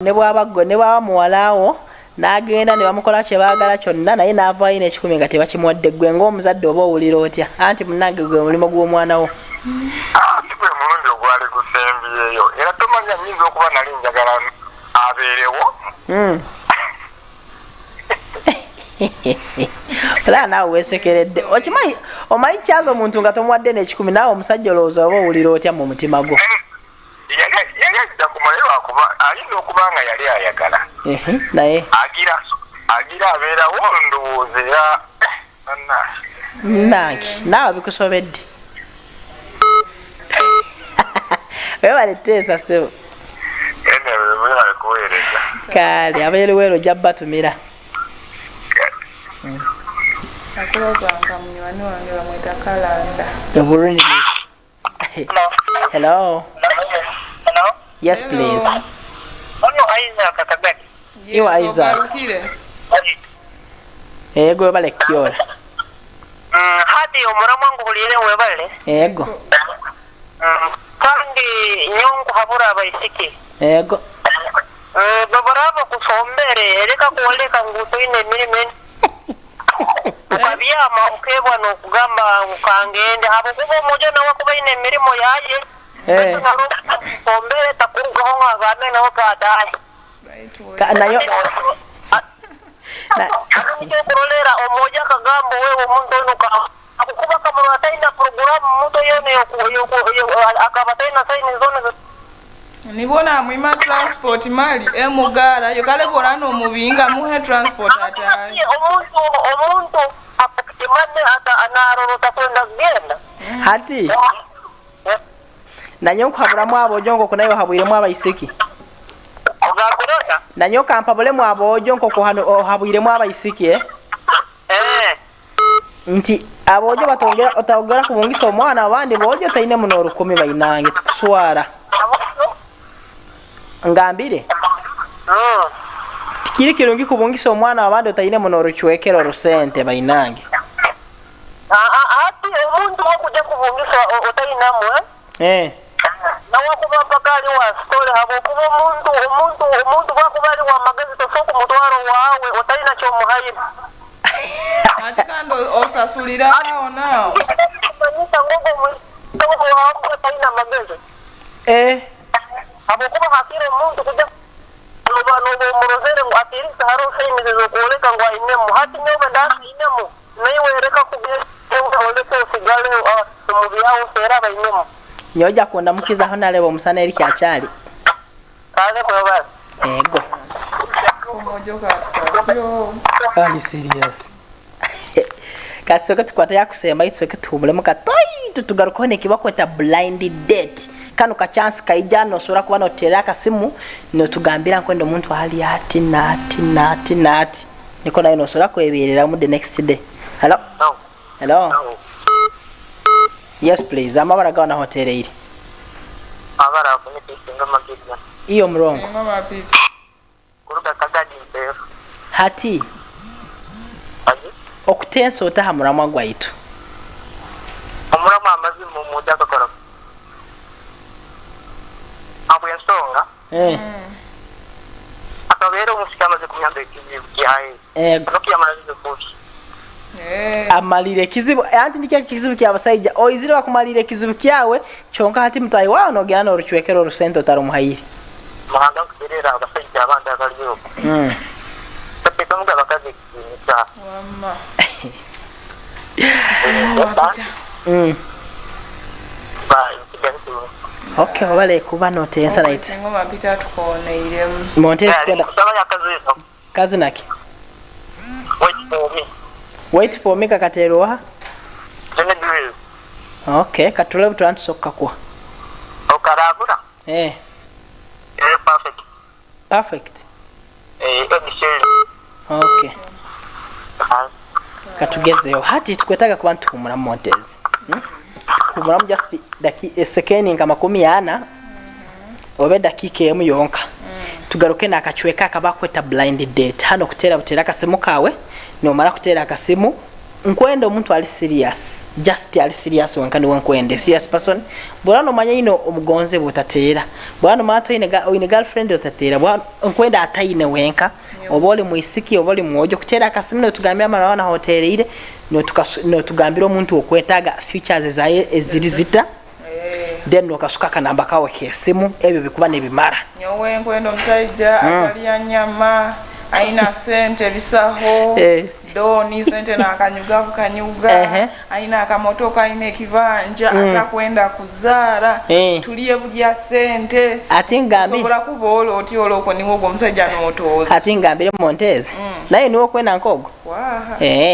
ne bwaba muwalawo n'agenda ne bamukola kye baagala kyonna naye n'avaayo n'ekikumi nga tebakimuwadde ggwe ng'omuzadde oba owulira otya anti munnange gwe mulimo gw'omwana wo gwe mulundi ogwali gusembyeyo era tomanya nnyinza okuba nali njagala abeerewo era naawe weesekeredde omanyi kyaza omuntu nga tomuwadde n'ekikumi naawe omusajja olowooza oba owulira otya mu mutima gwo yali ajja kumulayo lwakuba ayinza okuba nga yali ayagala naye agira abeerawo ndowooza era nange naawe bikusobedde webale teesa sebo kuweereza kale abeeruweero ojja batumira akulozanga munywani wange bamweta Kalanda obulungi hello yes please Isaac Akagadi iwa Isaac ego webale kyola hati omuramu wangu bulire webale ego kandi nyongu habura abaisiki ego babaraba kusombere ereka kuoleka ngutu ine milime ukabyama ukebwa n'okugamba ukangende habukuba omuja nawe kuba ine emirimo yaye sombere takurugaho ngagame nawe kadaye nayo kurolera omoja kagamba wewe omuntu ono akukuba kamaro ataina programu muto yone akabataina saini zone nibona mwima transport mali emugara yokale borano mubinga muhe transport ataye omuntu apakitimane ata anaro takwenda genda hati nanyo kwabulamu abojongo kunayo habwiremu abaiseki ogakorota nanyo kampabulemu abojongo ko hano habwiremu abaiseki nti abojo batongera otagera kubungisa omwana abandi bojo taine muno 10 bayinange tukuswara ngambire tikiri kirungi kubungisa omwana abandi taine muno ruchwekero rusente bayinange ati omuntu okuja kubungisa otaina mwe na wakuba bakali wa story habo kuba omuntu bakubali wa magezi tosoku mutwaro wawe otaina kyo muhayina atikando osasulira nao nita ngogo mwe wawe otaina magezi habo kuba hakire omuntu kuja no murozere ngo atirisa haro semi zo kuoleka ngo inemu hati nyoma ndasi inemu nayo ereka kubye oleke osigale mubyao sera bayinemu nyoja konda mukiza ho nalebo musana eri kyachali kale baba ego omojoka yo ali serious katsoka tukwata yakusemba itsoke tubulemu katoyi tutugarukone kibakweta blind date kano ka chance kaijano sura kuba no teraka simu no tugambira nkwendo muntu hali ati nati niko nayo no sura kweberera mu the next day hello yes please amabara gawana hotel iri abara kunyitinga magidna iyo mrongo mama piti kuruga Kagadi mpefu hati okutenso otahamuramu gwaitu omuramu amazimu muja kakora abo yasonga akabero musikama ze kunyamba ikizibu kihaye ego nokiyamalize fushi amalire kizibu anti ndikya kizibu kya basajja oizire bakumalire kizibu kyawe chonka hati mutayi wano gana oruchwekero rusento tarumuhayire mahanga kuberera abasajja abandi akaliyo tapeka muga bakaze kinyita wamma okay wale kuba note yensala itu ngoma pita tukone ile Montez kwenda kusabanya kazi naki wait for me kakateroha tene drill okay katule butantu sokka kwa okarabura perfect okay katugezeo hati tukwetaga kuba ntuhumura Montez kumuramu just daki sekeni nga 10 obe dakika emu yonka tugaruke nakachweka akabakweta blind date hano kutera butera akasimu kawe nomara kutera akasimu nkwenda omuntu ali serious, just ali serious wankani wankwende serious person. Bwana manya ino omugonze botateera, bwana mato ine girlfriend otateera, bwana nkwenda ataine wenka obole muisiki obole mwojo kutera akasimino tugambira mara na hotel ile no tugambira omuntu okwetaga features zaye ezirizita then okasuka kanamba kawe kesimu ebyo bikuba nebimara nyowe nkwenda omusajja ataliya nyama aina sente bisaho doni sente na kanyuga aina akamotoka aina ekivanja atakwenda kuzaara tuliye bulya sente ati ngambi sobora kubolo oti oloko niwo omusajja n'otoza ati ngambire Montez naye niwo kwena nkogo